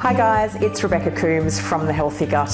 Hi guys, it's Rebecca Coombs from The Healthy Gut.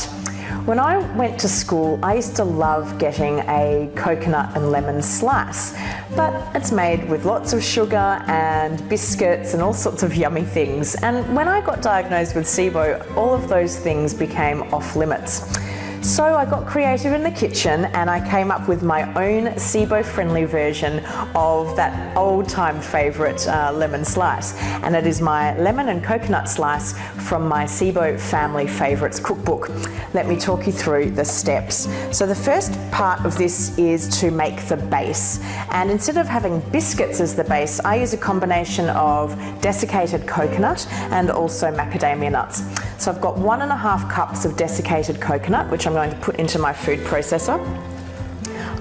When I went to school, I used to love getting a coconut and lemon slice, but it's made with lots of sugar and biscuits and all sorts of yummy things. And when I got diagnosed with SIBO, all of those things became off limits. So I got creative in the kitchen and I came up with my own SIBO-friendly version of that old-time favourite lemon slice. And it is my lemon and coconut slice from my SIBO Family Favourites cookbook. Let me talk you through the steps. So the first part of this is to make the base. And instead of having biscuits as the base, I use a combination of desiccated coconut and also macadamia nuts. So I've got 1.5 cups of desiccated coconut, which I'm going to put into my food processor.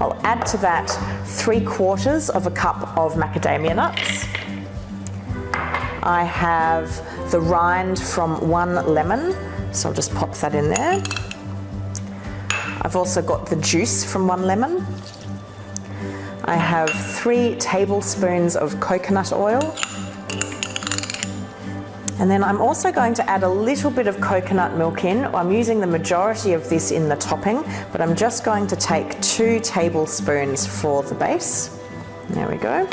I'll add to that 3/4 cup of macadamia nuts. I have the rind from 1 lemon, so I'll just pop that in there. I've also got the juice from 1 lemon. I have 3 tablespoons of coconut oil. And then I'm also going to add a little bit of coconut milk in. I'm using the majority of this in the topping, but I'm just going to take 2 tablespoons for the base. There we go.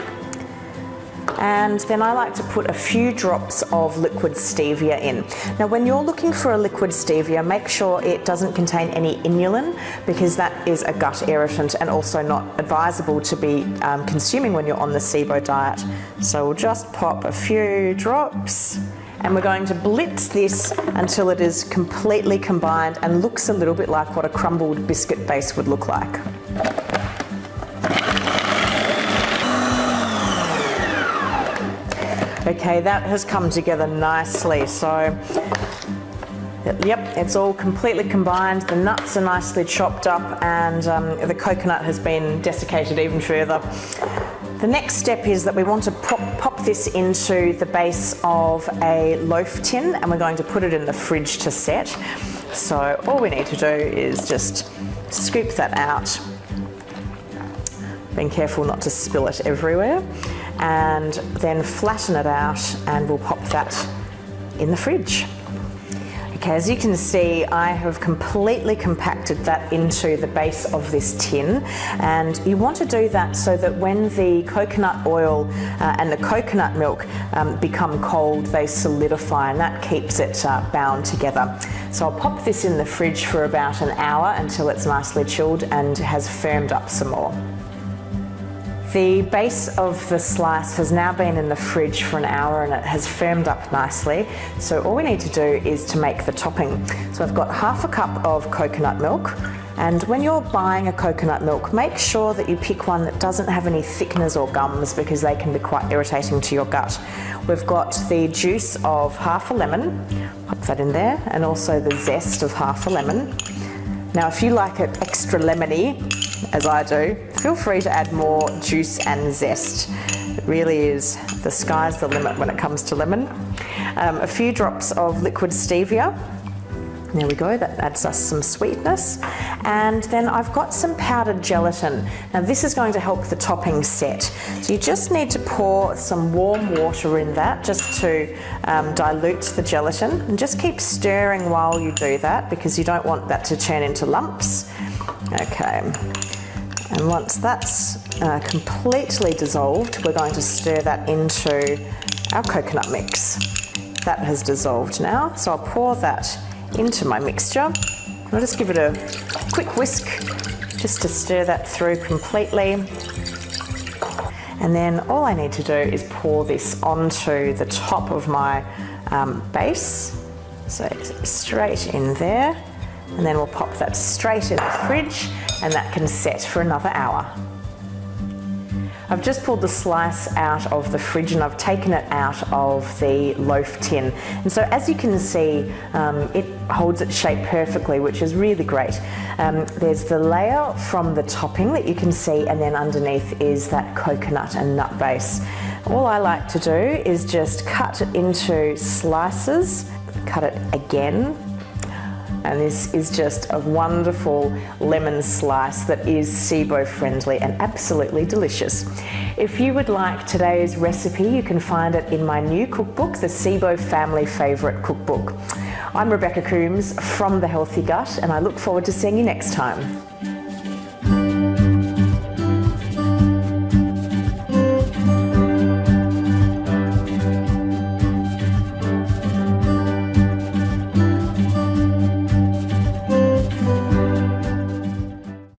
And then I like to put a few drops of liquid stevia in. Now when you're looking for a liquid stevia, make sure it doesn't contain any inulin, because that is a gut irritant and also not advisable to be consuming when you're on the SIBO diet. So we'll just pop a few drops. And we're going to blitz this until it is completely combined and looks a little bit like what a crumbled biscuit base would look like. Okay, that has come together nicely. So, yep, it's all completely combined. The nuts are nicely chopped up and the coconut has been desiccated even further. The next step is that we want to pop this into the base of a loaf tin, and we're going to put it in the fridge to set. So all we need to do is just scoop that out, being careful not to spill it everywhere, and then flatten it out, and we'll pop that in the fridge. Okay, as you can see, I have completely compacted that into the base of this tin, and you want to do that so that when the coconut oil and the coconut milk become cold, they solidify, and that keeps it bound together. So I'll pop this in the fridge for about an hour until it's nicely chilled and has firmed up some more. The base of the slice has now been in the fridge for an hour and it has firmed up nicely. So all we need to do is to make the topping. So I've got 1/2 cup of coconut milk. And when you're buying a coconut milk, make sure that you pick one that doesn't have any thickeners or gums, because they can be quite irritating to your gut. We've got the juice of 1/2 lemon, pop that in there, and also the zest of 1/2 lemon. Now if you like it extra lemony, as I do, feel free to add more juice and zest. It really is, the sky's the limit when it comes to lemon. A few drops of liquid stevia. There we go, that adds us some sweetness. And then I've got some powdered gelatin. Now this is going to help the topping set. So you just need to pour some warm water in that just to dilute the gelatin, and just keep stirring while you do that, because you don't want that to turn into lumps. Okay, and once that's completely dissolved, we're going to stir that into our coconut mix. That has dissolved now, so I'll pour that into my mixture. I'll just give it a quick whisk just to stir that through completely. And then all I need to do is pour this onto the top of my base. So straight in there. And then we'll pop that straight in the fridge, and that can set for another hour. I've just pulled the slice out of the fridge and I've taken it out of the loaf tin. And so as you can see, it holds its shape perfectly, which is really great. There's the layer from the topping that you can see, and then underneath is that coconut and nut base. All I like to do is just cut it into slices, cut it again, And this is just a wonderful lemon slice that is SIBO friendly and absolutely delicious. If you would like today's recipe, you can find it in my new cookbook, the SIBO Family Favourite Cookbook. I'm Rebecca Coombs from The Healthy Gut, and I look forward to seeing you next time.